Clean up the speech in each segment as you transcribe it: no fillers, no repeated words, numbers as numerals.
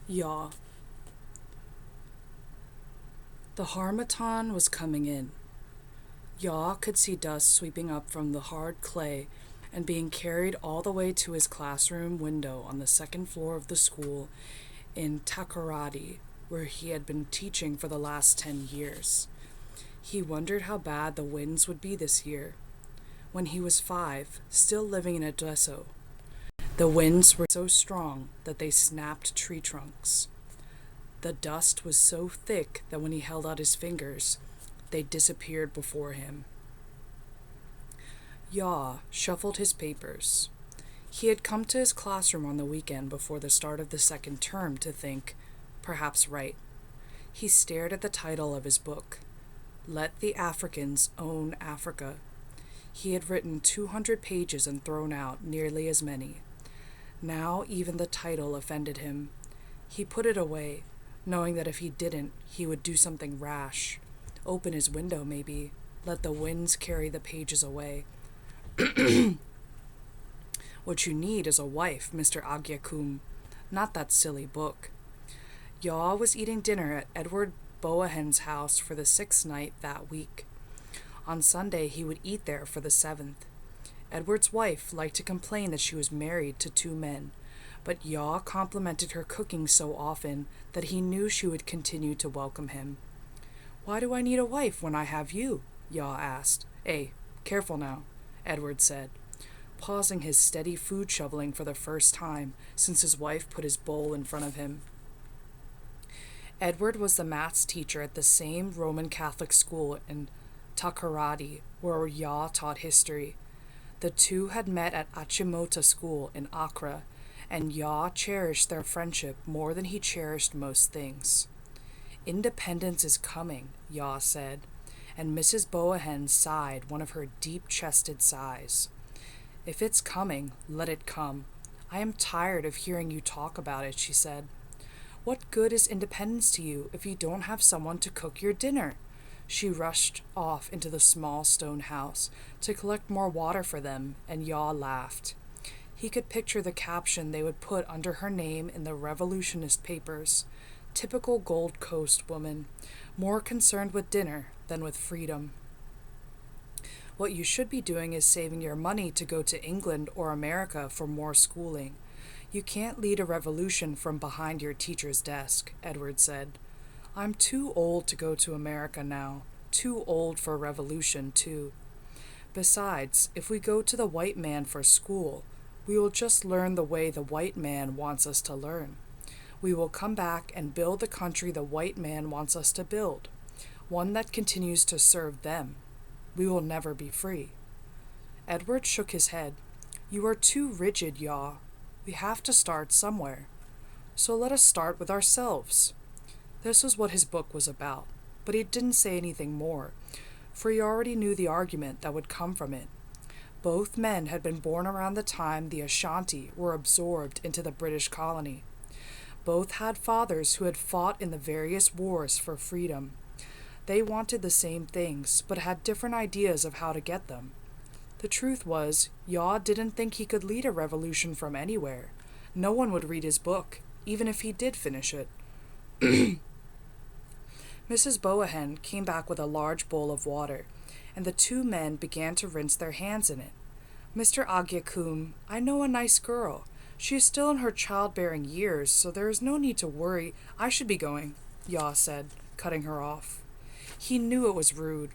Yaw. The harmattan was coming in. Yaw could see dust sweeping up from the hard clay and being carried all the way to his classroom window on the second floor of the school in Takoradi, where he had been teaching for the last 10 years. He wondered how bad the winds would be this year. When he was 5, still living in Edweso, the winds were so strong that they snapped tree trunks. The dust was so thick that when he held out his fingers, they disappeared before him. Yaw shuffled his papers. He had come to his classroom on the weekend before the start of the second term to think, perhaps write. He stared at the title of his book, Let the Africans Own Africa. He had written 200 pages and thrown out nearly as many. Now even the title offended him. He put it away, knowing that if he didn't, he would do something rash. Open his window, maybe. Let the winds carry the pages away. What you need is a wife, Mr. Agyakum, not that silly book. Yaw was eating dinner at Edward Boahen's house for the 6th night that week. On Sunday, he would eat there for the 7th. Edward's wife liked to complain that she was married to 2 men, but Yaw complimented her cooking so often that he knew she would continue to welcome him. "Why do I need a wife when I have you?" Yaw asked. "Hey, careful now," Edward said, pausing his steady food shoveling for the first time since his wife put his bowl in front of him. Edward was the maths teacher at the same Roman Catholic school in Takoradi, where Yaw taught history. The two had met at Asamoah school in Akua, and Yaw cherished their friendship more than he cherished most things. "Independence is coming," Yaw said, and Mrs. Boahen sighed one of her deep-chested sighs. "If it's coming, let it come. I am tired of hearing you talk about it," she said. "What good is independence to you if you don't have someone to cook your dinner?" She rushed off into the small stone house to collect more water for them, and Yaw laughed. He could picture the caption they would put under her name in the revolutionist papers. Typical Gold Coast woman, more concerned with dinner than with freedom. "What you should be doing is saving your money to go to England or America for more schooling. You can't lead a revolution from behind your teacher's desk," Edward said. "I'm too old to go to America now. Too old for a revolution, too. Besides, if we go to the white man for school, we will just learn the way the white man wants us to learn. We will come back and build the country the white man wants us to build, one that continues to serve them. We will never be free." Edward shook his head. "You are too rigid, Yaw. We have to start somewhere. So let us start with ourselves." This was what his book was about, but he didn't say anything more, for he already knew the argument that would come from it. Both men had been born around the time the Ashanti were absorbed into the British colony. Both had fathers who had fought in the various wars for freedom. They wanted the same things, but had different ideas of how to get them. The truth was, Yaw didn't think he could lead a revolution from anywhere. No one would read his book, even if he did finish it. Mrs. Boahen came back with a large bowl of water, and the 2 men began to rinse their hands in it. "Mr. Agyakum, I know a nice girl. She is still in her childbearing years, so there is no need to worry. I should be going," Yaw said, cutting her off. He knew it was rude.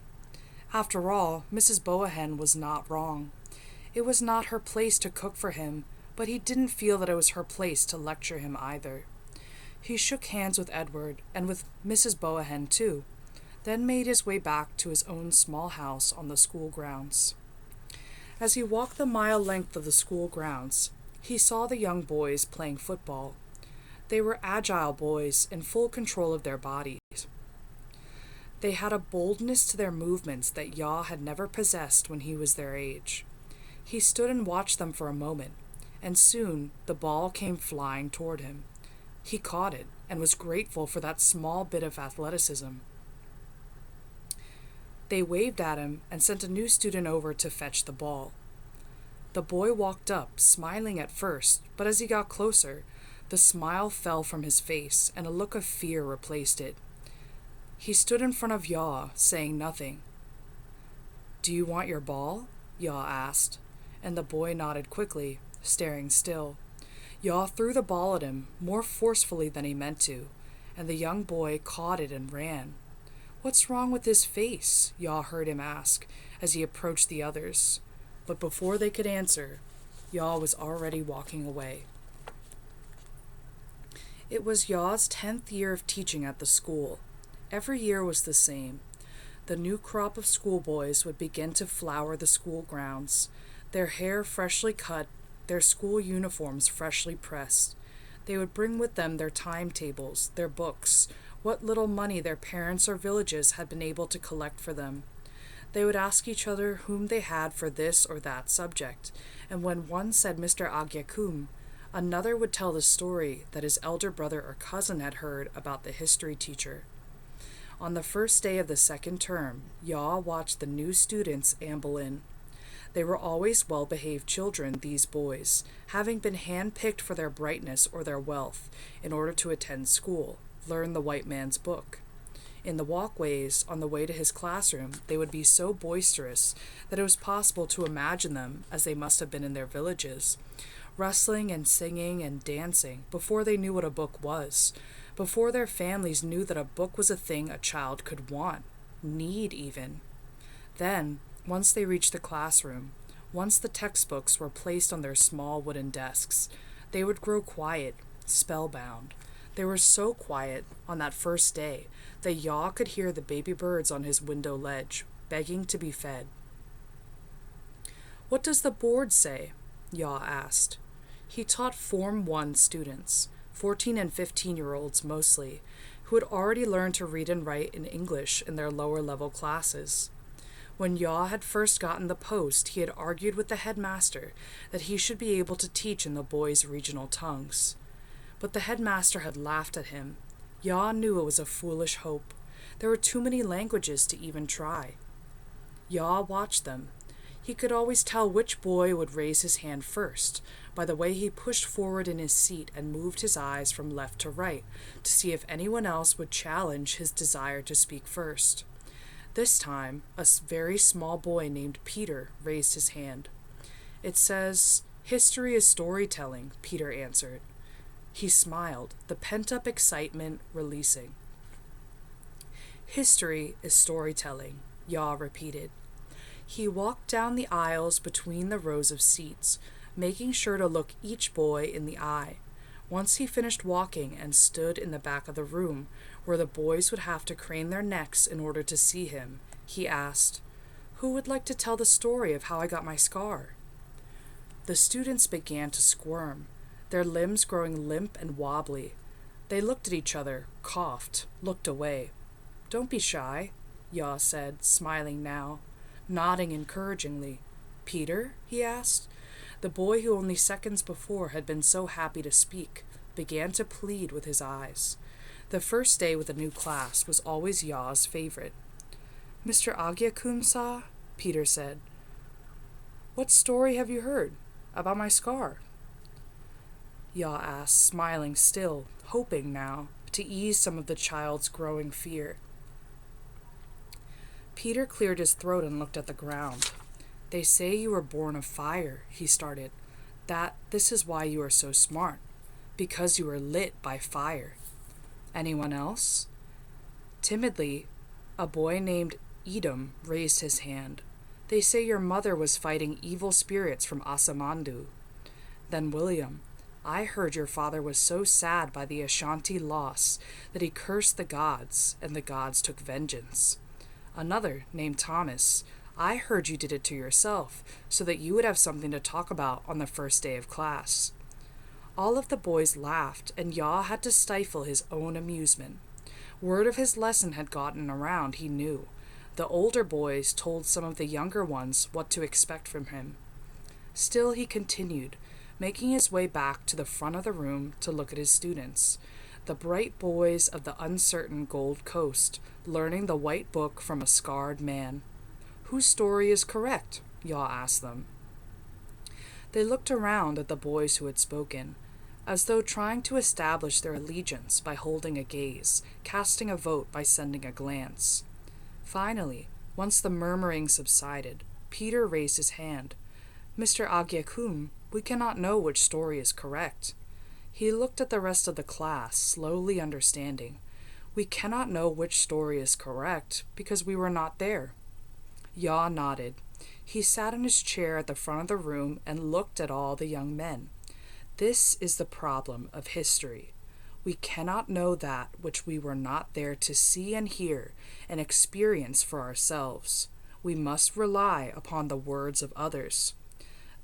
After all, Mrs. Boahen was not wrong. It was not her place to cook for him, but he didn't feel that it was her place to lecture him either. He shook hands with Edward, and with Mrs. Boahen too, then made his way back to his own small house on the school grounds. As he walked the mile length of the school grounds, he saw the young boys playing football. They were agile boys in full control of their bodies. They had a boldness to their movements that Yaw had never possessed when he was their age. He stood and watched them for a moment, and soon the ball came flying toward him. He caught it and was grateful for that small bit of athleticism. They waved at him and sent a new student over to fetch the ball. The boy walked up, smiling at first, but as he got closer, The smile fell from his face, and a look of fear replaced it. He stood in front of Yaw, saying nothing. "Do you want your ball?" Yaw asked, and the boy nodded quickly, staring still. Yaw threw the ball at him, more forcefully than he meant to, and the young boy caught it and ran. "What's wrong with his face?" Yaw heard him ask, as he approached the others. But before they could answer, Yaw was already walking away. It was Yaw's 10th year of teaching at the school. Every year was the same. The new crop of schoolboys would begin to flower the school grounds, their hair freshly cut, their school uniforms freshly pressed. They would bring with them their timetables, their books, what little money their parents or villages had been able to collect for them. They would ask each other whom they had for this or that subject, and when one said Mr. Agyakum, another would tell the story that his elder brother or cousin had heard about the history teacher. On the first day of the second term, Yaw watched the new students amble in. They were always well-behaved children, these boys, having been hand-picked for their brightness or their wealth, in order to attend school, learn the white man's book. In the walkways, on the way to his classroom, they would be so boisterous that it was possible to imagine them, as they must have been in their villages, wrestling and singing and dancing before they knew what a book was, before their families knew that a book was a thing a child could want, need even. Then, once they reached the classroom, once the textbooks were placed on their small wooden desks, they would grow quiet, spellbound. They were so quiet on that first day that Yaw could hear the baby birds on his window ledge, begging to be fed. "What does the board say?" Yaw asked. He taught Form 1 students, 14 and 15-year-olds mostly, who had already learned to read and write in English in their lower-level classes. When Yaw had first gotten the post, he had argued with the headmaster that he should be able to teach in the boys' regional tongues. But the headmaster had laughed at him. Yaw knew it was a foolish hope. There were too many languages to even try. Yaw watched them. He could always tell which boy would raise his hand first, by the way he pushed forward in his seat and moved his eyes from left to right, to see if anyone else would challenge his desire to speak first. This time, a very small boy named Peter raised his hand. "It says, 'History is storytelling,'" Peter answered. He smiled, the pent-up excitement releasing. "History is storytelling," Yaw repeated. He walked down the aisles between the rows of seats, making sure to look each boy in the eye. Once he finished walking and stood in the back of the room, where the boys would have to crane their necks in order to see him, he asked, "Who would like to tell the story of how I got my scar?" The students began to squirm, their limbs growing limp and wobbly. They looked at each other, coughed, looked away. "Don't be shy," Yaw said, smiling now, nodding encouragingly. "Peter?" he asked. The boy who only seconds before had been so happy to speak began to plead with his eyes. The first day with a new class was always Yaw's favorite. "Mr. Agyakum-sa," Peter said, "what story have you heard about my scar?" Yaw asked, smiling still, hoping now to ease some of the child's growing fear. Peter cleared his throat and looked at the ground. "They say you were born of fire," he started. "That this is why you are so smart, because you were lit by fire." "Anyone else?" Timidly, a boy named Edom raised his hand. "They say your mother was fighting evil spirits from Asamoah." Then William, "I heard your father was so sad by the Ashanti loss that he cursed the gods, and the gods took vengeance." Another, named Thomas, "I heard you did it to yourself, so that you would have something to talk about on the first day of class." All of the boys laughed, and Yaw had to stifle his own amusement. Word of his lesson had gotten around, he knew. The older boys told some of the younger ones what to expect from him. Still he continued, making his way back to the front of the room to look at his students, the bright boys of the uncertain Gold Coast, learning the white book from a scarred man. "Whose story is correct?" Yaw asked them. They looked around at the boys who had spoken. as though trying to establish their allegiance by holding a gaze, casting a vote by sending a glance. Finally, once the murmuring subsided, Peter raised his hand. "Mr. Agyekum, we cannot know which story is correct." He looked at the rest of the class, slowly understanding. "We cannot know which story is correct because we were not there." Ya nodded. He sat in his chair at the front of the room and looked at all the young men. This is the problem of history. We cannot know that which we were not there to see and hear and experience for ourselves. We must rely upon the words of others.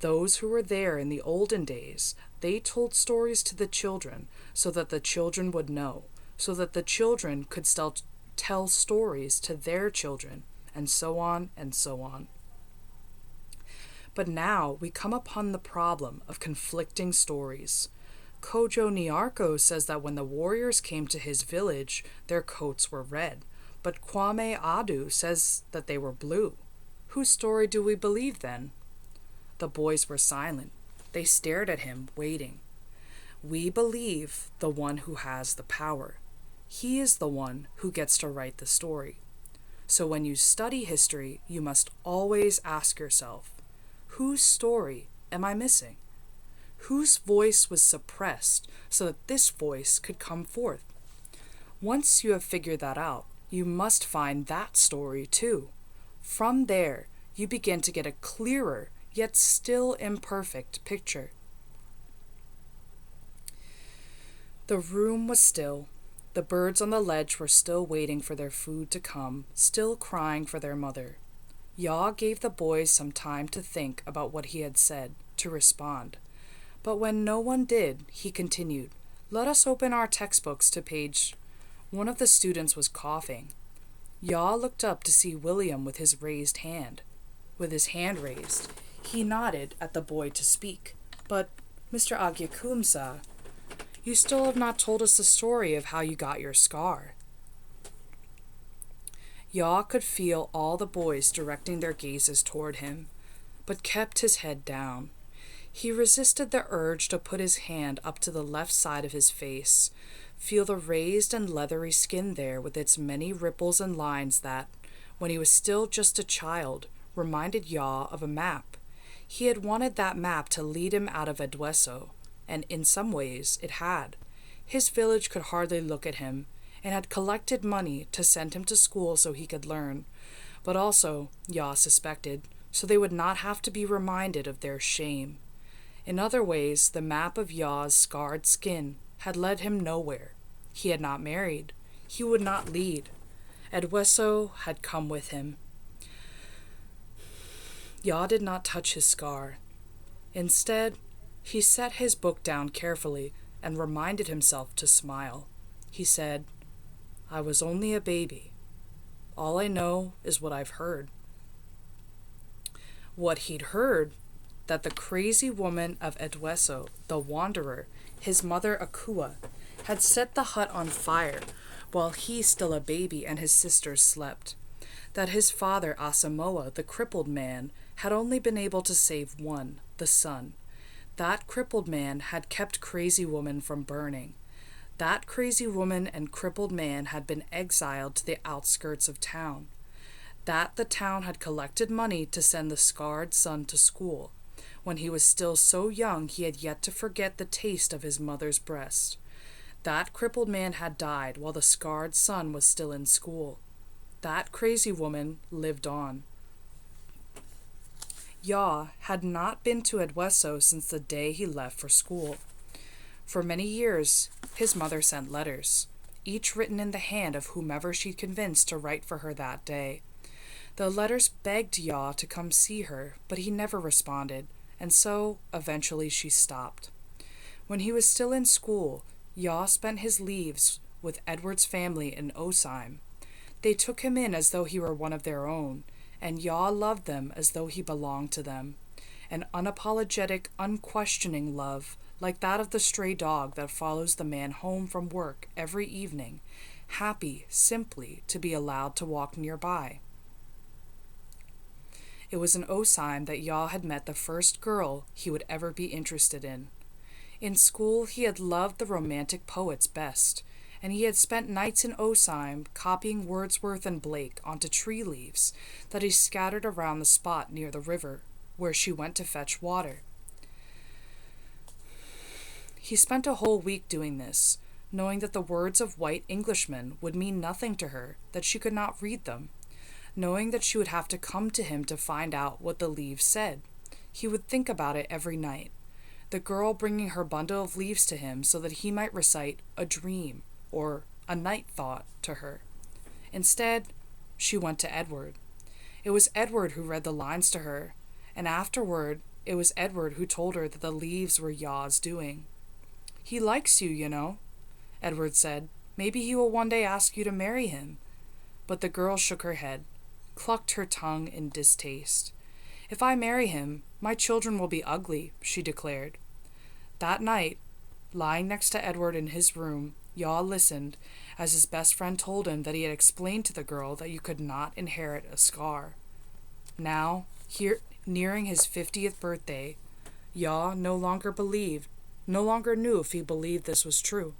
Those who were there in the olden days, they told stories to the children so that the children would know, so that the children could still tell stories to their children, and so on and so on. But now we come upon the problem of conflicting stories. Kojo Nyarko says that when the warriors came to his village, their coats were red, but Kwame Adu says that they were blue. Whose story do we believe then? The boys were silent. They stared at him, waiting. We believe the one who has the power. He is the one who gets to write the story. So when you study history, you must always ask yourself, whose story am I missing? Whose voice was suppressed so that this voice could come forth? Once you have figured that out, you must find that story too. From there, you begin to get a clearer, yet still imperfect picture. The room was still. The birds on the ledge were still waiting for their food to come, still crying for their mother. Ya gave the boys some time to think about what he had said, to respond. But when no one did, he continued, "Let us open our textbooks to page..." One of the students was coughing. Ya looked up to see William with his hand raised. He nodded at the boy to speak. "But, Mr. Agyekum-sa, you still have not told us the story of how you got your scar." Ya could feel all the boys directing their gazes toward him, but kept his head down. He resisted the urge to put his hand up to the left side of his face, feel the raised and leathery skin there with its many ripples and lines that, when he was still just a child, reminded Ya of a map. He had wanted that map to lead him out of Edweso, and in some ways it had. His village could hardly look at him, and had collected money to send him to school so he could learn, but also, Ya suspected, so they would not have to be reminded of their shame. In other ways, the map of Ya's scarred skin had led him nowhere. He had not married. He would not lead. Edweso had come with him. Ya did not touch his scar. Instead, he set his book down carefully and reminded himself to smile. He said, "I was only a baby. All I know is what I've heard." What he'd heard, that the crazy woman of Edweso, the wanderer, his mother Akua, had set the hut on fire while he, still a baby, and his sisters slept. That his father Asamoah, the crippled man, had only been able to save one, the son. That crippled man had kept Crazy Woman from burning. That crazy woman and crippled man had been exiled to the outskirts of town. That the town had collected money to send the scarred son to school. When he was still so young, he had yet to forget the taste of his mother's breast. That crippled man had died while the scarred son was still in school. That crazy woman lived on. Ya had not been to Edweso since the day he left for school. For many years, his mother sent letters, each written in the hand of whomever she convinced to write for her that day. The letters begged Ya to come see her, but he never responded, and so eventually she stopped. When he was still in school, Ya spent his leaves with Edward's family in Osheim. They took him in as though he were one of their own, and Ya loved them as though he belonged to them. An unapologetic, unquestioning love, like that of the stray dog that follows the man home from work every evening, happy simply to be allowed to walk nearby. It was in Osheim that Ya had met the first girl he would ever be interested in. In school, he had loved the romantic poets best, and he had spent nights in Osime copying Wordsworth and Blake onto tree leaves that he scattered around the spot near the river, where she went to fetch water. He spent a whole week doing this, knowing that the words of white Englishmen would mean nothing to her, that she could not read them, knowing that she would have to come to him to find out what the leaves said. He would think about it every night, the girl bringing her bundle of leaves to him so that he might recite a dream or a night thought to her. Instead, she went to Edward. It was Edward who read the lines to her, and afterward, it was Edward who told her that the leaves were Ya's doing. "He likes you, you know," Edward said. "Maybe he will one day ask you to marry him." But the girl shook her head, clucked her tongue in distaste. "If I marry him, my children will be ugly," she declared. That night, lying next to Edward in his room, Ya listened as his best friend told him that he had explained to the girl that you could not inherit a scar. Now, nearing his 50th birthday, Ya no longer knew if he believed this was true.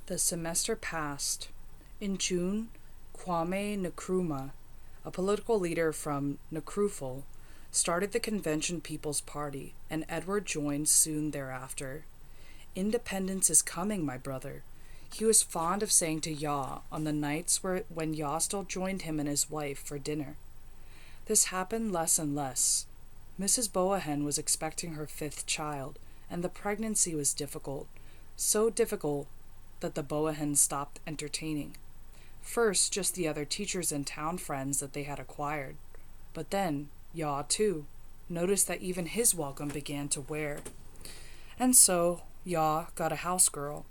The semester passed. In June, Kwame Nkrumah, a political leader from Nkruful, started the Convention People's Party, and Edward joined soon thereafter. "Independence is coming, my brother," he was fond of saying to Ya on the nights when Ya still joined him and his wife for dinner. This happened less and less. Mrs. Boahen was expecting her 5th child, and the pregnancy was difficult, so difficult that the Boahens stopped entertaining. First, just the other teachers and town friends that they had acquired. But then, Ya, too, noticed that even his welcome began to wear. And so, Ya got a house girl.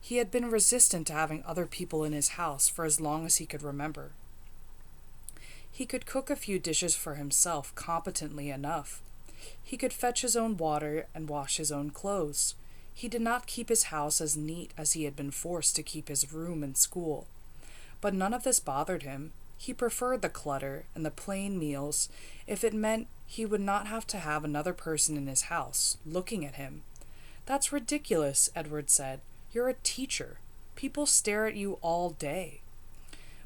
He had been resistant to having other people in his house for as long as he could remember. He could cook a few dishes for himself competently enough. He could fetch his own water and wash his own clothes. He did not keep his house as neat as he had been forced to keep his room in school. But none of this bothered him. He preferred the clutter and the plain meals if it meant he would not have to have another person in his house looking at him. "That's ridiculous," Edward said. "You're a teacher. People stare at you all day."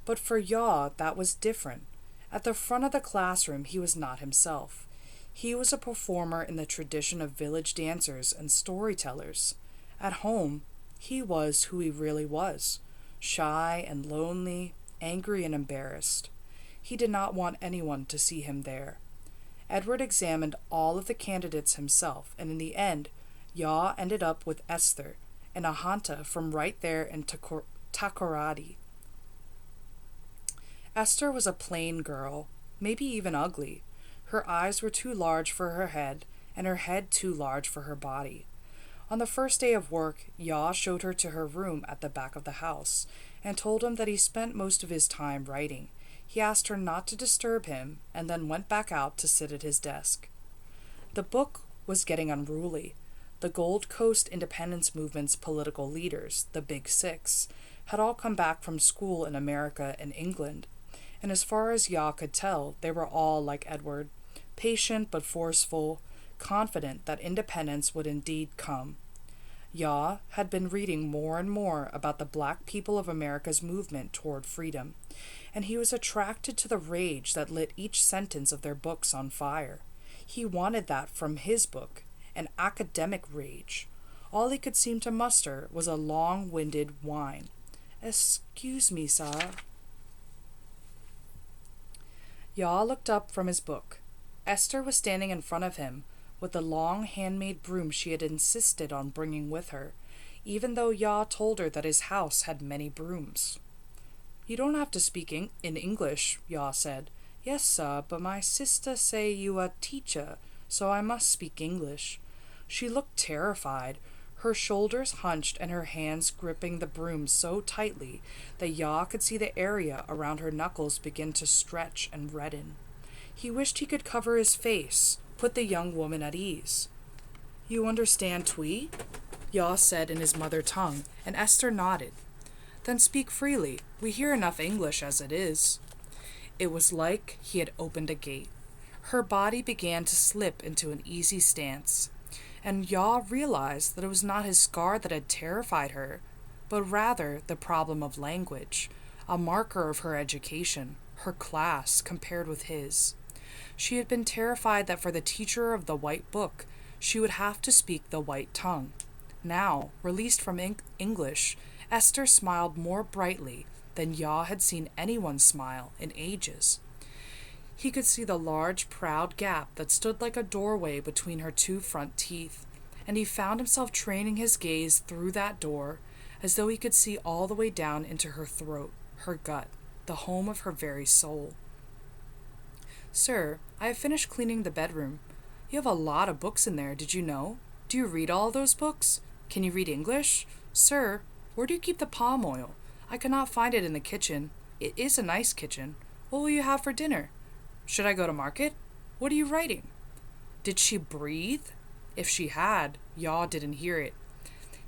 But for Ya, that was different. At the front of the classroom, he was not himself. He was a performer in the tradition of village dancers and storytellers. At home, he was who he really was, shy and lonely, angry and embarrassed. He did not want anyone to see him there. Edward examined all of the candidates himself, and in the end, Ya ended up with Esther, an Ahanta from right there in Takoradi. Esther was a plain girl, maybe even ugly. Her eyes were too large for her head, and her head too large for her body. On the first day of work, Ya showed her to her room at the back of the house, and told him that he spent most of his time writing. He asked her not to disturb him, and then went back out to sit at his desk. The book was getting unruly. The Gold Coast independence movement's political leaders, the Big Six, had all come back from school in America and England, and as far as Ya could tell, they were all like Edward, patient but forceful, confident that independence would indeed come. Ya had been reading more and more about the black people of America's movement toward freedom, and he was attracted to the rage that lit each sentence of their books on fire. He wanted that from his book, an academic rage. All he could seem to muster was a long-winded whine. "Excuse me, sir." Ya looked up from his book. Esther was standing in front of him with the long handmade broom she had insisted on bringing with her, even though Ya told her that his house had many brooms. "You don't have to speak in English," Ya said. "Yes, sir, but my sister say you are teacher, so I must speak English." She looked terrified, her shoulders hunched and her hands gripping the broom so tightly that Ya could see the area around her knuckles begin to stretch and redden. He wished he could cover his face, put the young woman at ease. "You understand Twi?" Ya said in his mother tongue, and Esther nodded. "Then speak freely. We hear enough English as it is." It was like he had opened a gate. Her body began to slip into an easy stance, and Ya realized that it was not his scar that had terrified her, but rather the problem of language, a marker of her education, her class compared with his. She had been terrified that for the teacher of the white book, she would have to speak the white tongue. Now, released from English, Esther smiled more brightly than Ya had seen anyone smile in ages. He could see the large, proud gap that stood like a doorway between her two front teeth, and he found himself training his gaze through that door as though he could see all the way down into her throat, her gut, the home of her very soul. "Sir, I have finished cleaning the bedroom. You have a lot of books in there, did you know? Do you read all those books? Can you read English? Sir, where do you keep the palm oil? I cannot find it in the kitchen. It is a nice kitchen. What will you have for dinner? Should I go to market? What are you writing?" Did she breathe? If she had, Ya didn't hear it.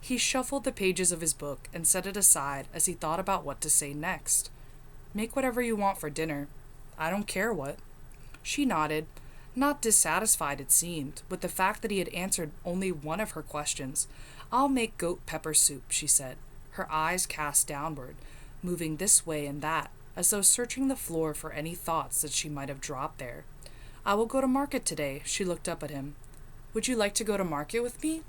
He shuffled the pages of his book and set it aside as he thought about what to say next. "Make whatever you want for dinner. I don't care what." She nodded, not dissatisfied, it seemed, with the fact that he had answered only one of her questions. "I'll make goat pepper soup," she said, her eyes cast downward, moving this way and that, as though searching the floor for any thoughts that she might have dropped there. "I will go to market today." She looked up at him. "Would you like to go to market with me?"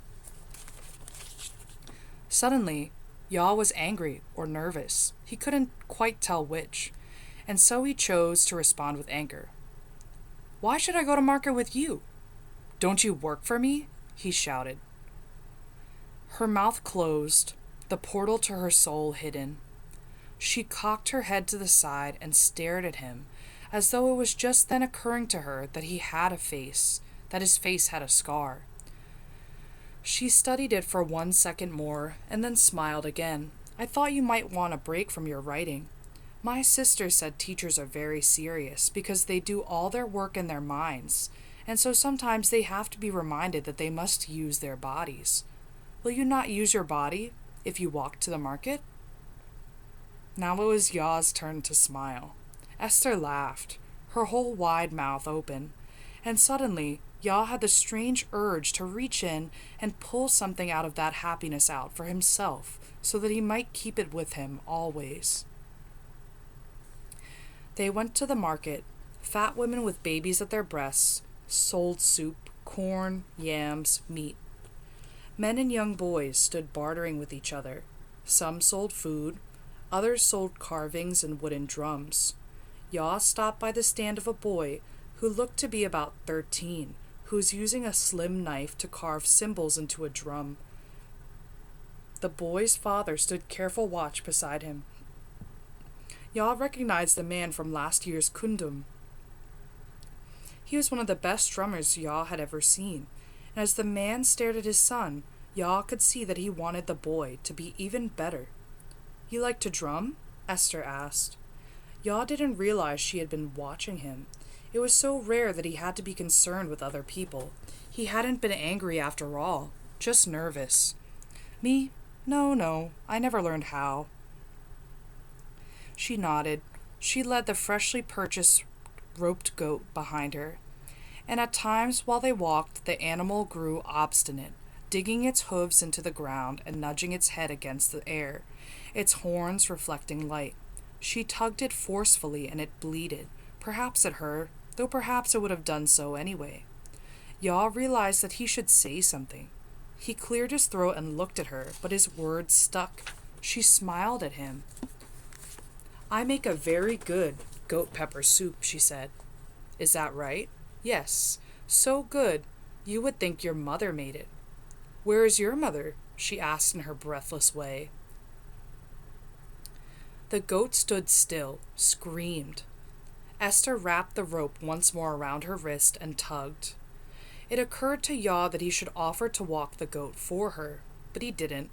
Suddenly, Ya was angry or nervous. He couldn't quite tell which, and so he chose to respond with anger. "Why should I go to market with you? Don't you work for me?" he shouted. Her mouth closed, the portal to her soul hidden. She cocked her head to the side and stared at him, as though it was just then occurring to her that he had a face, that his face had a scar. She studied it for 1 second more, and then smiled again. "I thought you might want a break from your writing. My sister said teachers are very serious because they do all their work in their minds, and so sometimes they have to be reminded that they must use their bodies. Will you not use your body if you walk to the market?" Now it was Ya's turn to smile. Esther laughed, her whole wide mouth open, and suddenly Ya had the strange urge to reach in and pull something out of that happiness out for himself so that he might keep it with him always. They went to the market. Fat women with babies at their breasts sold soup, corn, yams, meat. Men and young boys stood bartering with each other. Some sold food, others sold carvings and wooden drums. Ya stopped by the stand of a boy who looked to be about 13, who was using a slim knife to carve symbols into a drum. The boy's father stood careful watch beside him. Ya recognized the man from last year's kundum. He was one of the best drummers Ya had ever seen, and as the man stared at his son, Ya could see that he wanted the boy to be even better. "You like to drum?" Esther asked. Ya didn't realize she had been watching him. It was so rare that he had to be concerned with other people. He hadn't been angry after all, just nervous. "Me? No, I never learned how." She nodded. She led the freshly purchased roped goat behind her, and at times while they walked, the animal grew obstinate, digging its hooves into the ground and nudging its head against the air, its horns reflecting light. She tugged it forcefully and it bleated. Perhaps it hurt, though perhaps it would have done so anyway. Ya realized that he should say something. He cleared his throat and looked at her, but his words stuck. She smiled at him. "I make a very good goat pepper soup," she said. "Is that right?" "Yes, so good, you would think your mother made it." "Where is your mother?" she asked in her breathless way. The goat stood still, screamed. Esther wrapped the rope once more around her wrist and tugged. It occurred to Ya that he should offer to walk the goat for her, but he didn't.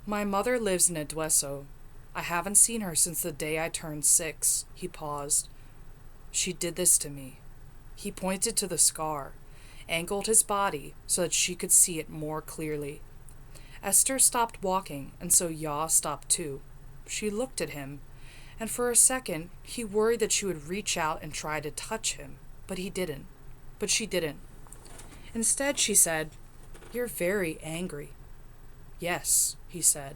"My mother lives in Edweso. I haven't seen her since the day I turned 6. He paused. "She did this to me." He pointed to the scar, angled his body so that she could see it more clearly. Esther stopped walking, and so Ya stopped too. She looked at him, and for a second he worried that she would reach out and try to touch him, but he didn't. but she didn't. Instead, she said, "You're very angry." "Yes," he said.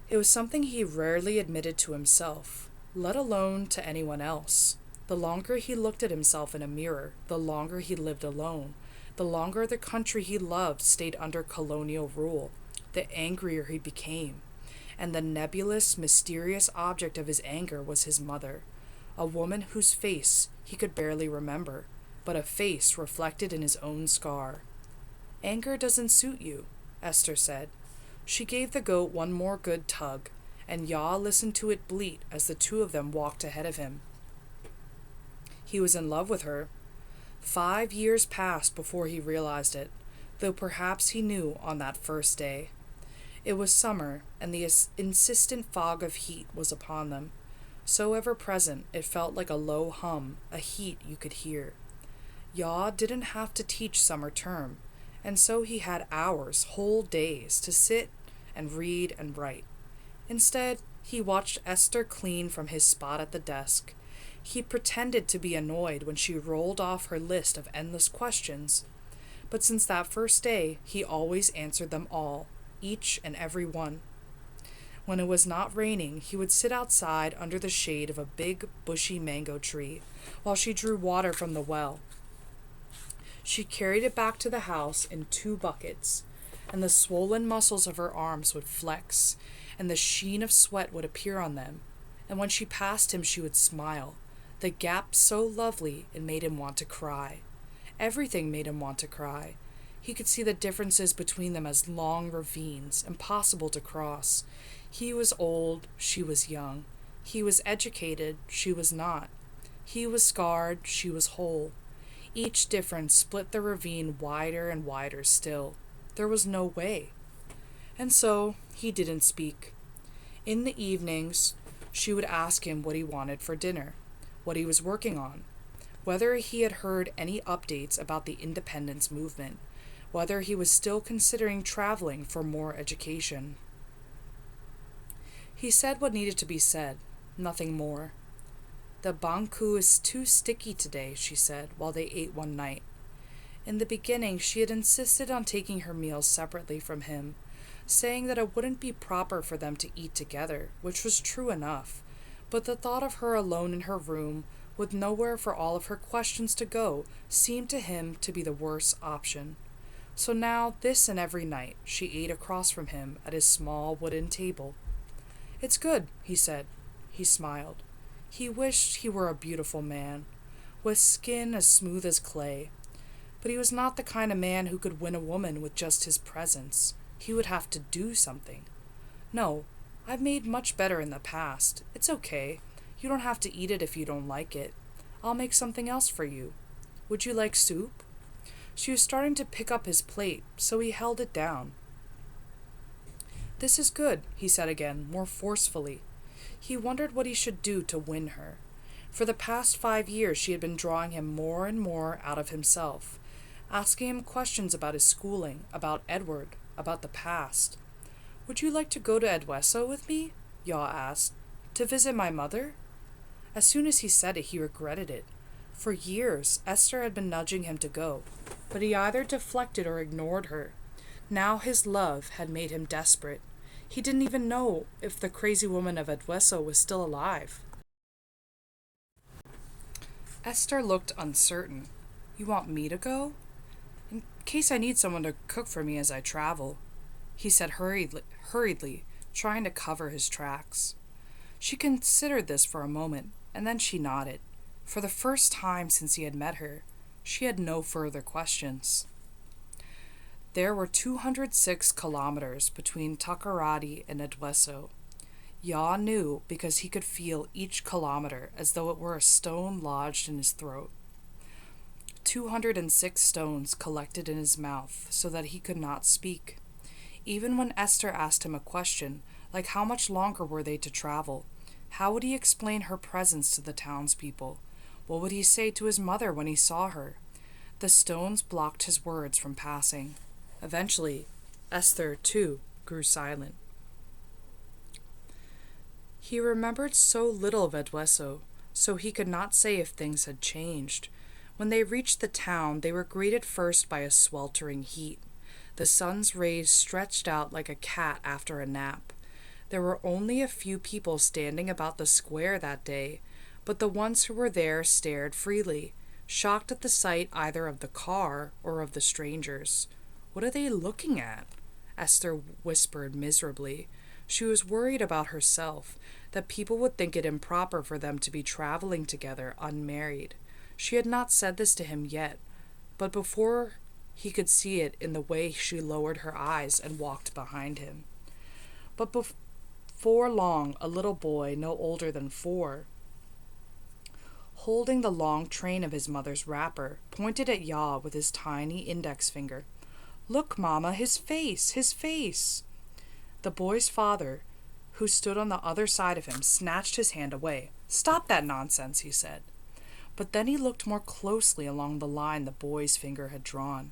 It was something he rarely admitted to himself, let alone to anyone else. The longer he looked at himself in a mirror, the longer he lived alone, the longer the country he loved stayed under colonial rule, the angrier he became. And the nebulous, mysterious object of his anger was his mother, a woman whose face he could barely remember, but a face reflected in his own scar. "Anger doesn't suit you," Esther said. She gave the goat one more good tug, and Yah listened to it bleat as the two of them walked ahead of him. He was in love with her. 5 years passed before he realized it, though perhaps he knew on that first day. It was summer, and the insistent fog of heat was upon them. So ever-present, it felt like a low hum, a heat you could hear. Yah didn't have to teach summer term, and so he had hours, whole days, to sit and read and write. Instead, he watched Esther clean from his spot at the desk. He pretended to be annoyed when she rolled off her list of endless questions. But since that first day, he always answered them all, each and every one. When it was not raining, he would sit outside under the shade of a big, bushy mango tree while she drew water from the well. She carried it back to the house in 2 buckets, and the swollen muscles of her arms would flex, and the sheen of sweat would appear on them. And when she passed him, she would smile, the gap so lovely it made him want to cry. Everything made him want to cry. He could see the differences between them as long ravines, impossible to cross. He was old, she was young. He was educated, she was not. He was scarred, she was whole. Each difference split the ravine wider and wider still. There was no way. And so he didn't speak. In the evenings, she would ask him what he wanted for dinner, what he was working on, whether he had heard any updates about the independence movement, whether he was still considering traveling for more education. He said what needed to be said, nothing more. "The banku is too sticky today," she said, while they ate one night. In the beginning, she had insisted on taking her meals separately from him, saying that it wouldn't be proper for them to eat together, which was true enough, but the thought of her alone in her room, with nowhere for all of her questions to go, seemed to him to be the worst option. So now, this and every night, she ate across from him at his small wooden table. "It's good," he said. He smiled. He wished he were a beautiful man, with skin as smooth as clay. But he was not the kind of man who could win a woman with just his presence. He would have to do something. "No, I've made much better in the past. It's okay. You don't have to eat it if you don't like it. I'll make something else for you. Would you like soup?" She was starting to pick up his plate, so he held it down. "This is good," he said again, more forcefully. He wondered what he should do to win her. For the past 5 years, she had been drawing him more and more out of himself, asking him questions about his schooling, about Edward, about the past. "Would you like to go to Edweso with me?" Yah asked. "To visit my mother?" As soon as he said it, he regretted it. For years, Esther had been nudging him to go, but he either deflected or ignored her. Now his love had made him desperate. He didn't even know if the crazy woman of Edweso was still alive. Esther looked uncertain. "You want me to go?" "In case I need someone to cook for me as I travel," he said hurriedly, trying to cover his tracks. She considered this for a moment, and then she nodded. For the first time since he had met her, she had no further questions. There were 206 kilometers between Takoradi and Edweso. Yah knew because he could feel each kilometer as though it were a stone lodged in his throat. 206 stones collected in his mouth so that he could not speak. Even when Esther asked him a question, like how much longer were they to travel, how would he explain her presence to the townspeople? What would he say to his mother when he saw her? The stones blocked his words from passing. Eventually, Esther, too, grew silent. He remembered so little of Edweso, so he could not say if things had changed, When they reached the town, they were greeted first by a sweltering heat. The sun's rays stretched out like a cat after a nap. There were only a few people standing about the square that day, but the ones who were there stared freely, shocked at the sight either of the car or of the strangers. "What are they looking at?" Esther whispered miserably. She was worried about herself, that people would think it improper for them to be traveling together unmarried. She had not said this to him yet, but before he could see it in the way she lowered her eyes and walked behind him. But before long, a little boy, no older than 4, holding the long train of his mother's wrapper, pointed at Ya with his tiny index finger. "Look, Mama, his face, his face!" The boy's father, who stood on the other side of him, snatched his hand away. "Stop that nonsense," he said. But then he looked more closely along the line the boy's finger had drawn.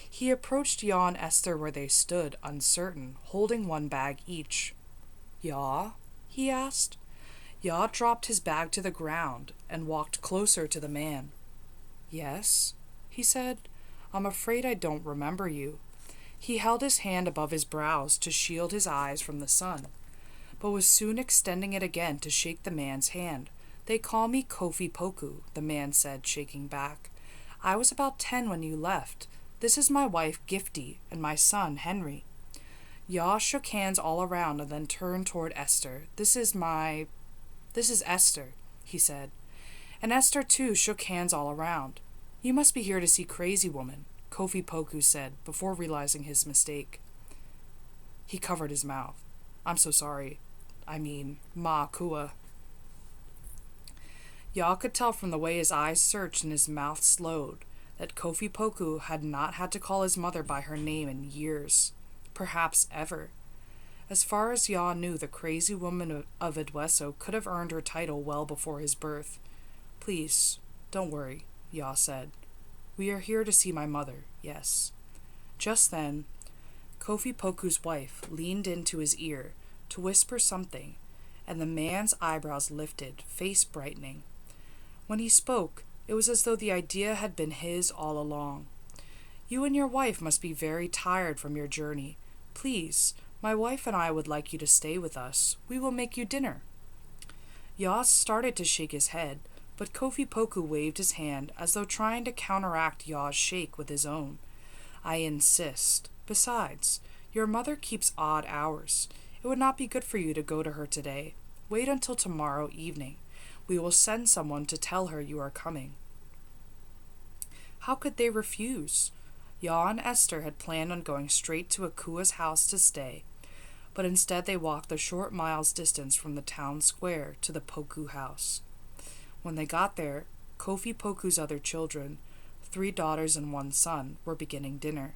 He approached Ya and Esther where they stood, uncertain, holding one bag each. "Ya?" he asked. Ya dropped his bag to the ground and walked closer to the man. "Yes," he said. "I'm afraid I don't remember you." He held his hand above his brows to shield his eyes from the sun, but was soon extending it again to shake the man's hand. "They call me Kofi Poku," the man said, shaking back. "I was about 10 when you left. This is my wife, Gifty, and my son, Henry." Ya shook hands all around and then turned toward Esther. This is Esther," he said. And Esther, too, shook hands all around. "You must be here to see Crazy Woman," Kofi Poku said, before realizing his mistake. He covered his mouth. "I'm so sorry. I mean, Ma Akua." Ya could tell from the way his eyes searched and his mouth slowed that Kofi Poku had not had to call his mother by her name in years, perhaps ever. As far as Ya knew, the Crazy Woman of Edweso could have earned her title well before his birth. "Please, don't worry," Ya said. "We are here to see my mother, yes." Just then, Kofi Poku's wife leaned into his ear to whisper something, and the man's eyebrows lifted, face brightening. When he spoke, it was as though the idea had been his all along. "You and your wife must be very tired from your journey. Please, my wife and I would like you to stay with us. We will make you dinner." Ya started to shake his head, but Kofi Poku waved his hand as though trying to counteract Ya's shake with his own. "I insist. Besides, your mother keeps odd hours. It would not be good for you to go to her today. Wait until tomorrow evening. We will send someone to tell her you are coming." How could they refuse? Ya and Esther had planned on going straight to Akua's house to stay, but instead they walked the short miles distance from the town square to the Poku house. When they got there, Kofi Poku's other children, 3 daughters and 1 son, were beginning dinner.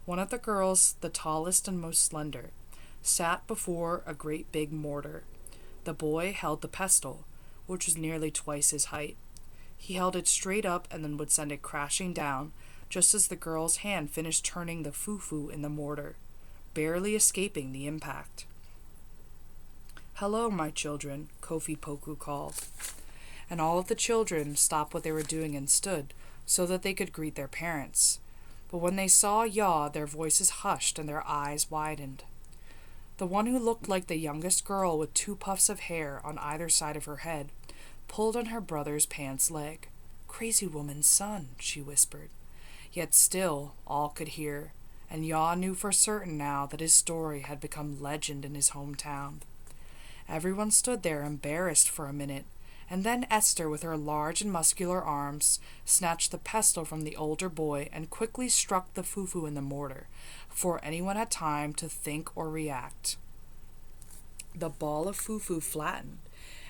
One of the girls, the tallest and most slender, sat before a great big mortar. The boy held the pestle, which was nearly twice his height. He held it straight up and then would send it crashing down, just as the girl's hand finished turning the fufu in the mortar, barely escaping the impact. "Hello, my children," Kofi Poku called. And all of the children stopped what they were doing and stood, so that they could greet their parents. But when they saw Ya, their voices hushed and their eyes widened. The one who looked like the youngest girl with 2 puffs of hair on either side of her head pulled on her brother's pants leg. "Crazy Woman's son," she whispered. Yet still all could hear, and Ya knew for certain now that his story had become legend in his hometown. Everyone stood there embarrassed for a minute, and then Esther, with her large and muscular arms, snatched the pestle from the older boy and quickly struck the fufu in the mortar, before anyone had time to think or react. The ball of fufu flattened,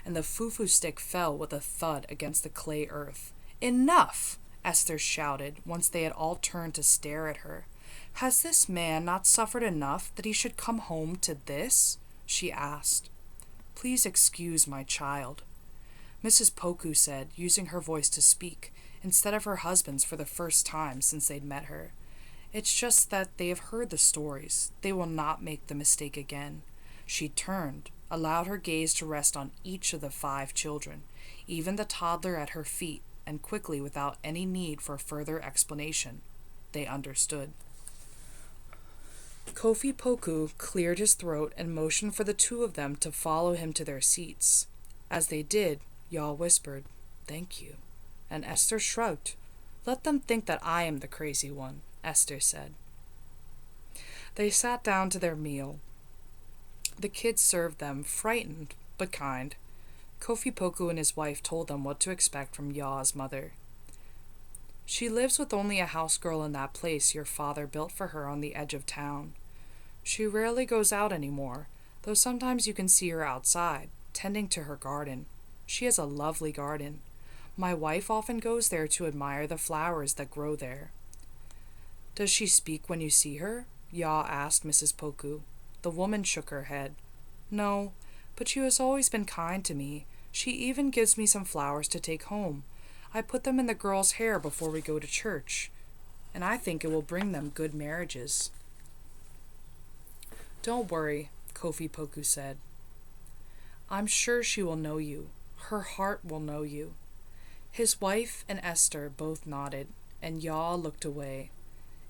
and the fufu stick fell with a thud against the clay earth. "Enough!" Esther shouted, once they had all turned to stare at her. "Has this man not suffered enough that he should come home to this?" she asked. "Please excuse my child," Mrs. Poku said, using her voice to speak, instead of her husband's for the first time since they'd met her. "It's just that they have heard the stories. They will not make the mistake again." She turned, allowed her gaze to rest on each of the 5 children, even the toddler at her feet, and quickly without any need for further explanation. They understood. Kofi Poku cleared his throat and motioned for the two of them to follow him to their seats. As they did, Yaw whispered, "Thank you," and Esther shrugged. "Let them think that I am the crazy one," Esther said. They sat down to their meal. The kids served them, frightened but kind. Kofi Poku and his wife told them what to expect from Yaw's mother. "She lives with only a house girl in that place your father built for her on the edge of town. She rarely goes out anymore, though sometimes you can see her outside, tending to her garden. She has a lovely garden. My wife often goes there to admire the flowers that grow there." "Does she speak when you see her?" Yaw asked Mrs. Poku. The woman shook her head. "No, but she has always been kind to me. She even gives me some flowers to take home. I put them in the girls' hair before we go to church, and I think it will bring them good marriages." "Don't worry," Kofi Poku said. "I'm sure she will know you. Her heart will know you." His wife and Esther both nodded, and Yaw looked away.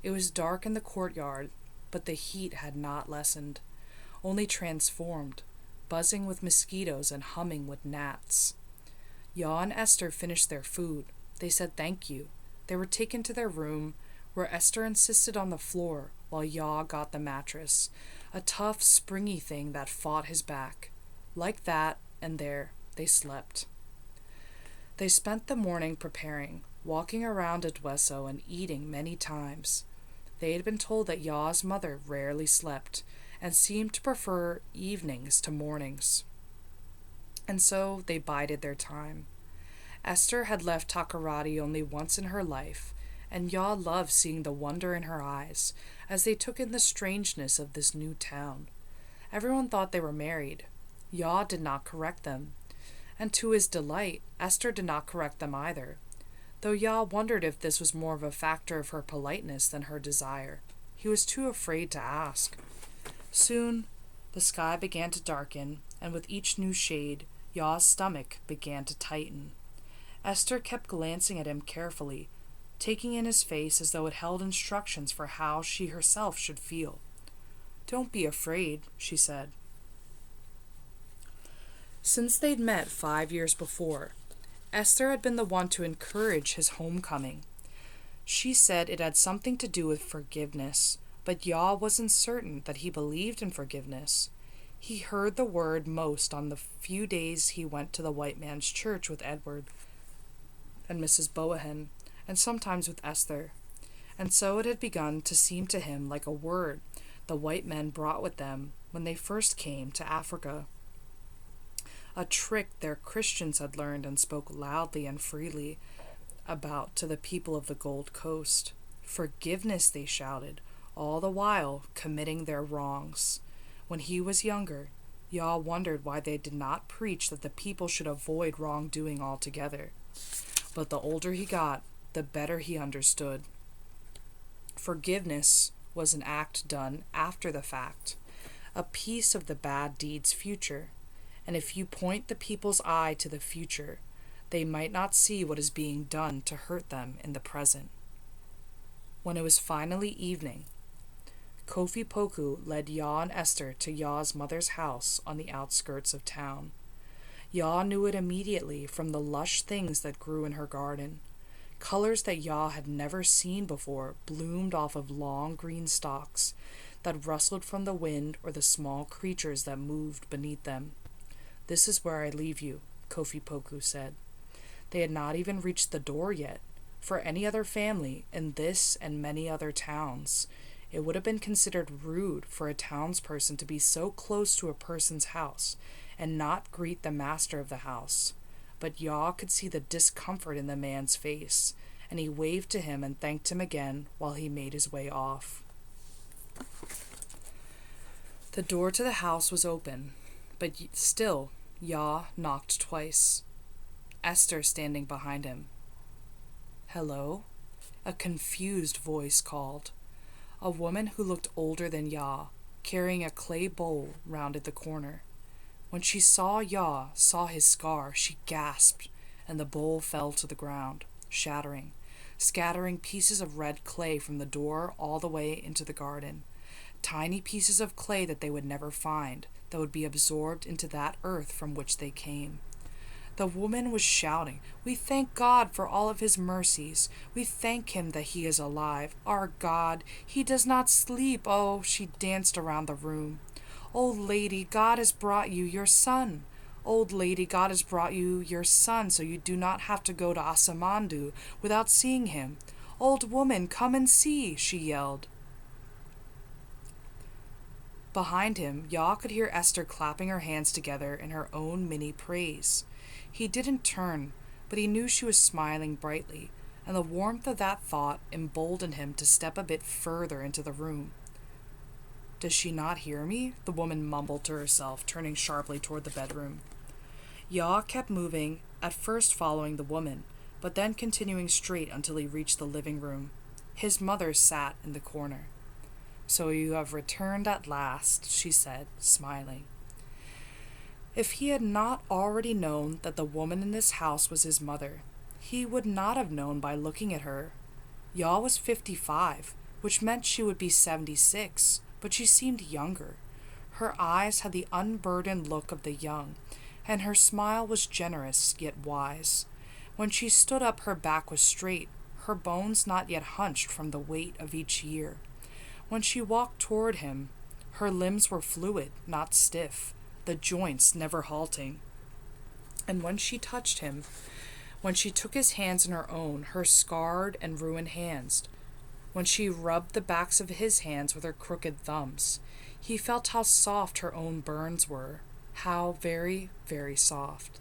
It was dark in the courtyard, but the heat had not lessened, only transformed, buzzing with mosquitoes and humming with gnats. Yaw and Esther finished their food. They said thank you. They were taken to their room, where Esther insisted on the floor while Yaw got the mattress, a tough, springy thing that fought his back. Like that, and there, they slept. They spent the morning preparing, walking around Edweso and eating many times. They had been told that Yaw's mother rarely slept, and seemed to prefer evenings to mornings. And so they bided their time. Esther had left Takoradi only once in her life, and Yaw loved seeing the wonder in her eyes as they took in the strangeness of this new town. Everyone thought they were married. Yaw did not correct them, and to his delight, Esther did not correct them either, though Yaw wondered if this was more of a factor of her politeness than her desire. He was too afraid to ask. Soon, the sky began to darken, and with each new shade, Yaw's stomach began to tighten. Esther kept glancing at him carefully, taking in his face as though it held instructions for how she herself should feel. "Don't be afraid," she said. Since they'd met 5 years before, Esther had been the one to encourage his homecoming. She said it had something to do with forgiveness, but Yaw wasn't certain that he believed in forgiveness. He heard the word most on the few days he went to the white man's church with Edward and Mrs. Boahen, and sometimes with Esther, and so it had begun to seem to him like a word the white men brought with them when they first came to Africa. A trick their Christians had learned and spoke loudly and freely about to the people of the Gold Coast. Forgiveness, they shouted, all the while committing their wrongs. When he was younger, Yaw wondered why they did not preach that the people should avoid wrongdoing altogether. But the older he got, the better he understood. Forgiveness was an act done after the fact, a piece of the bad deed's future, and if you point the people's eye to the future, they might not see what is being done to hurt them in the present. When it was finally evening, Kofi Poku led Yaw and Esther to Yaw's mother's house on the outskirts of town. Yaw knew it immediately from the lush things that grew in her garden. Colors that Yaw had never seen before bloomed off of long green stalks that rustled from the wind or the small creatures that moved beneath them. "This is where I leave you," Kofi Poku said. They had not even reached the door yet. For any other family in this and many other towns, it would have been considered rude for a townsperson to be so close to a person's house and not greet the master of the house. But Yaw could see the discomfort in the man's face, and he waved to him and thanked him again while he made his way off. The door to the house was open, but still Yaw knocked twice, Esther standing behind him. "Hello?" A confused voice called. A woman who looked older than Yaw, carrying a clay bowl, rounded the corner. When Yaw saw his scar, she gasped, and the bowl fell to the ground. shattering, scattering pieces of red clay from the door all the way into the garden. Tiny pieces of clay that they would never find, that would be absorbed into that earth from which they came. The woman was shouting, "We thank God for all of his mercies. We thank him that he is alive. Our God, he does not sleep." Oh, she danced around the room. "Old lady, God has brought you your son. Old lady, God has brought you your son so you do not have to go to Asamoah without seeing him. Old woman, come and see," she yelled. Behind him, Yah could hear Esther clapping her hands together in her own mini praise. He didn't turn, but he knew she was smiling brightly, and the warmth of that thought emboldened him to step a bit further into the room. "Does she not hear me?" the woman mumbled to herself, turning sharply toward the bedroom. Yah kept moving, at first following the woman, but then continuing straight until he reached the living room. His mother sat in the corner. "So you have returned at last," she said, smiling. If he had not already known that the woman in this house was his mother, he would not have known by looking at her. Yah was 55, which meant she would be 76, but she seemed younger. Her eyes had the unburdened look of the young, and her smile was generous yet wise. When she stood up, her back was straight, her bones not yet hunched from the weight of each year. When she walked toward him, her limbs were fluid, not stiff, the joints never halting. And when she touched him, when she took his hands in her own, her scarred and ruined hands, when she rubbed the backs of his hands with her crooked thumbs, he felt how soft her own burns were, how very, very soft.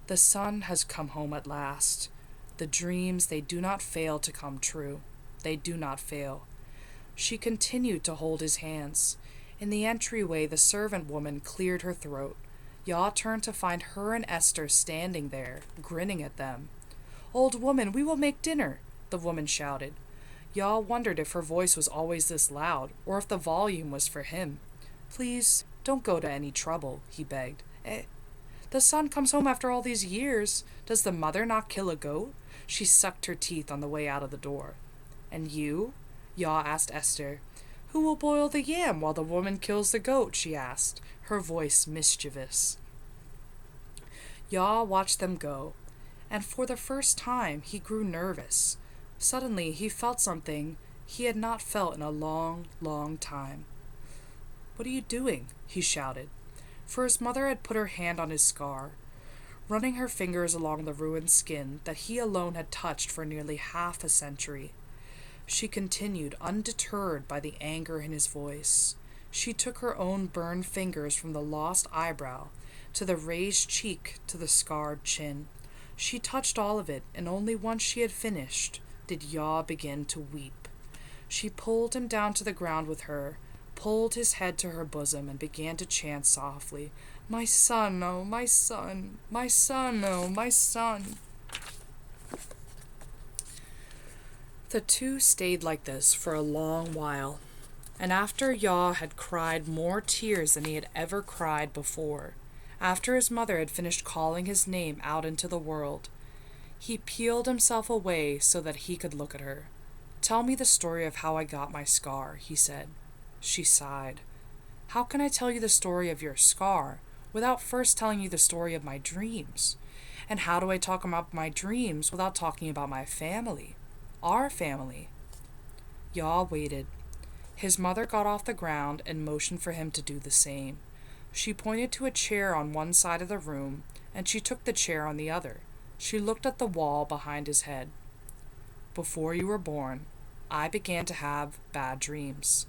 The son has come home at last. The dreams, they do not fail to come true. They do not fail. She continued to hold his hands. In the entryway, the servant woman cleared her throat. Yah turned to find her and Esther standing there, grinning at them. "Old woman, we will make dinner," the woman shouted. Yah wondered if her voice was always this loud, or if the volume was for him. "Please, don't go to any trouble," he begged. The son comes home after all these years. Does the mother not kill a goat?" She sucked her teeth on the way out of the door. "And you?" Yah asked Esther. "Who will boil the yam while the woman kills the goat?" she asked, her voice mischievous. Yah watched them go, and for the first time he grew nervous. Suddenly he felt something he had not felt in a long, long time. "What are you doing?" he shouted, for his mother had put her hand on his scar, running her fingers along the ruined skin that he alone had touched for nearly half a century. She continued, undeterred by the anger in his voice. She took her own burned fingers from the lost eyebrow, to the raised cheek, to the scarred chin. She touched all of it, and only once she had finished did Yah begin to weep. She pulled him down to the ground with her, pulled his head to her bosom, and began to chant softly, "My son, oh, my son, my son, oh, my son." The two stayed like this for a long while, and after Yah had cried more tears than he had ever cried before, after his mother had finished calling his name out into the world, he peeled himself away so that he could look at her. "Tell me the story of how I got my scar," he said. She sighed. "How can I tell you the story of your scar without first telling you the story of my dreams? And how do I talk about my dreams without talking about my family? Our family?" Yah waited. His mother got off the ground and motioned for him to do the same. She pointed to a chair on one side of the room, and she took the chair on the other. She looked at the wall behind his head. "Before you were born, I began to have bad dreams.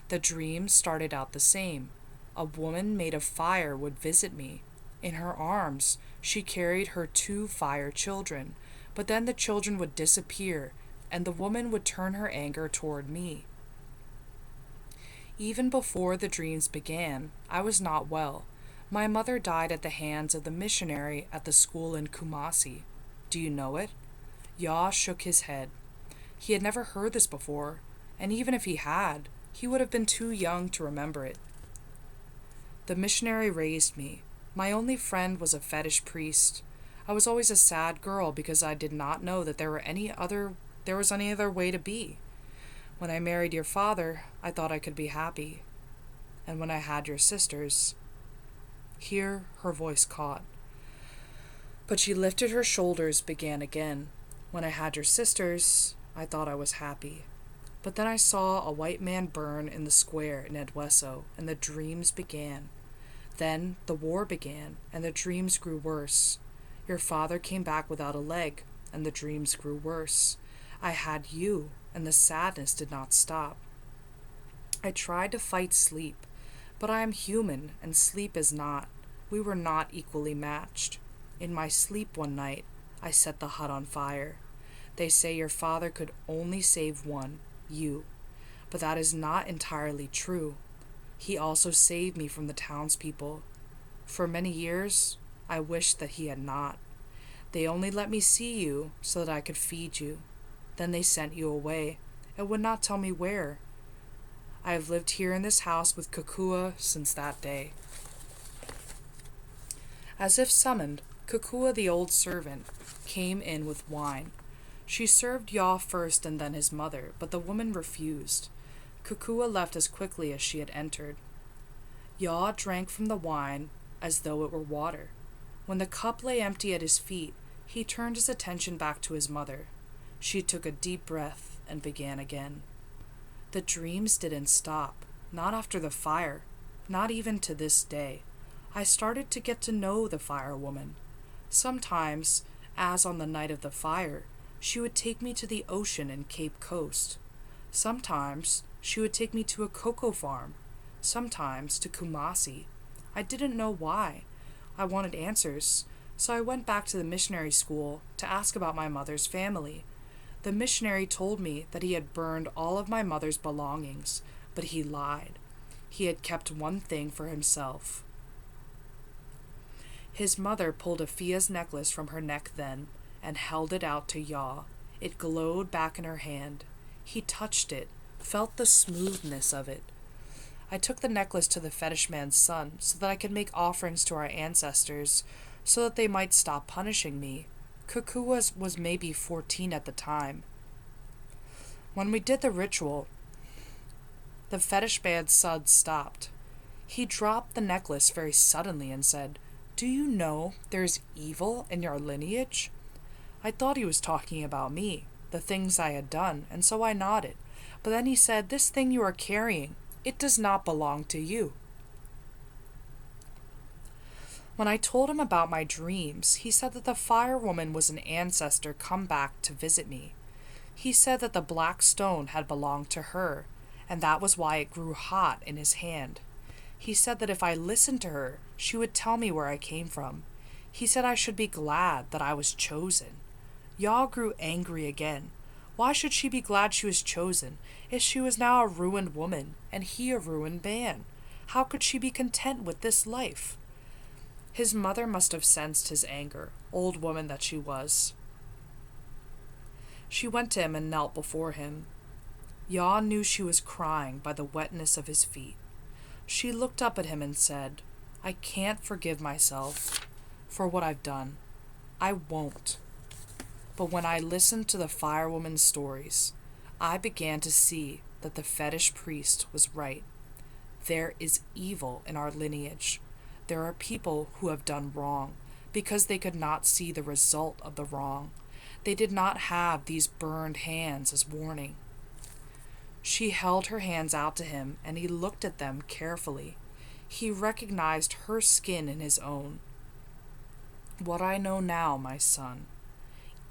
The dreams started out the same. A woman made of fire would visit me. In her arms, she carried her 2 fire children, but then the children would disappear, and the woman would turn her anger toward me. Even before the dreams began, I was not well. My mother died at the hands of the missionary at the school in Kumasi. Do you know it?" Yah shook his head. He had never heard this before, and even if he had, he would have been too young to remember it. "The missionary raised me. My only friend was a fetish priest. I was always a sad girl because I did not know that there was any other way to be. When I married your father, I thought I could be happy. And when I had your sisters, here her voice caught. But she lifted her shoulders, began again. When I had your sisters, I thought I was happy. But then I saw a white man burn in the square in Edweso, and the dreams began. Then the war began, and the dreams grew worse. Your father came back without a leg, and the dreams grew worse. I had you, and the sadness did not stop. I tried to fight sleep, but I am human, and sleep is not. We were not equally matched. In my sleep one night, I set the hut on fire. They say your father could only save one, you. But that is not entirely true. He also saved me from the townspeople. For many years, I wished that he had not. They only let me see you so that I could feed you. Then they sent you away, and would not tell me where. I have lived here in this house with Akua since that day. As if summoned, Akua, the old servant, came in with wine. She served Yaw first and then his mother, but the woman refused. Akua left as quickly as she had entered. Yaw drank from the wine as though it were water. When the cup lay empty at his feet, he turned his attention back to his mother. She took a deep breath and began again. The dreams didn't stop, not after the fire, not even to this day. I started to get to know the fire woman. Sometimes, as on the night of the fire, she would take me to the ocean in Cape Coast. Sometimes she would take me to a cocoa farm, sometimes to Kumasi. I didn't know why. I wanted answers, so I went back to the missionary school to ask about my mother's family. The missionary told me that he had burned all of my mother's belongings, but he lied. He had kept one thing for himself. His mother pulled a Fia's necklace from her neck then, and held it out to Yaw. It glowed back in her hand. He touched it, felt the smoothness of it. I took the necklace to the fetish man's son so that I could make offerings to our ancestors, so that they might stop punishing me. Akua was maybe 14 at the time. When we did the ritual, the fetish man's son stopped. He dropped the necklace very suddenly and said, "Do you know there's evil in your lineage?" I thought he was talking about me, the things I had done, and so I nodded. But then he said, "This thing you are carrying, it does not belong to you." When I told him about my dreams, he said that the fire woman was an ancestor come back to visit me. He said that the black stone had belonged to her, and that was why it grew hot in his hand. He said that if I listened to her, she would tell me where I came from. He said I should be glad that I was chosen. Yaw grew angry again. Why should she be glad she was chosen, if she was now a ruined woman, and he a ruined man? How could she be content with this life? His mother must have sensed his anger, old woman that she was. She went to him and knelt before him. Yaw knew she was crying by the wetness of his feet. She looked up at him and said, "I can't forgive myself for what I've done. I won't." But when I listened to the firewoman's stories, I began to see that the fetish priest was right. There is evil in our lineage. There are people who have done wrong because they could not see the result of the wrong. They did not have these burned hands as warning. She held her hands out to him, and he looked at them carefully. He recognized her skin in his own. "What I know now, my son,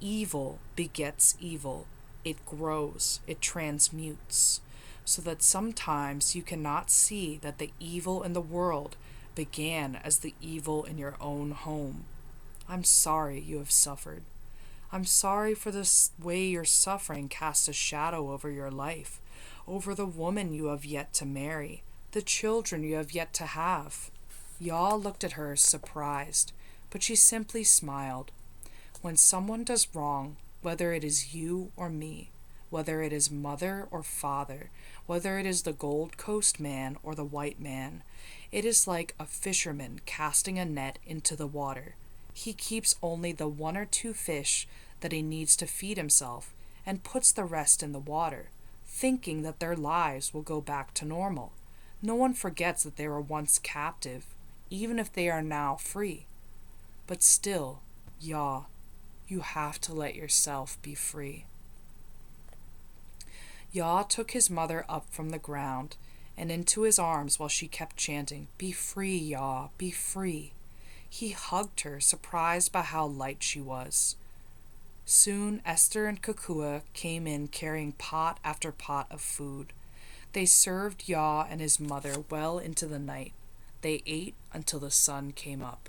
evil begets evil. It grows, it transmutes, so that sometimes you cannot see that the evil in the world began as the evil in your own home. I'm sorry you have suffered. I'm sorry for the way your suffering casts a shadow over your life, over the woman you have yet to marry, the children you have yet to have." Yaw looked at her surprised, but she simply smiled. When someone does wrong, whether it is you or me, whether it is mother or father, whether it is the Gold Coast man or the white man, it is like a fisherman casting a net into the water. He keeps only the 1 or 2 fish that he needs to feed himself and puts the rest in the water, thinking that their lives will go back to normal. No one forgets that they were once captive, even if they are now free. But still, Ya, you have to let yourself be free. Ya took his mother up from the ground and into his arms while she kept chanting, "Be free, Ya, be free." He hugged her, surprised by how light she was. Soon Esther and Akua came in carrying pot after pot of food. They served Ya and his mother well into the night. They ate until the sun came up.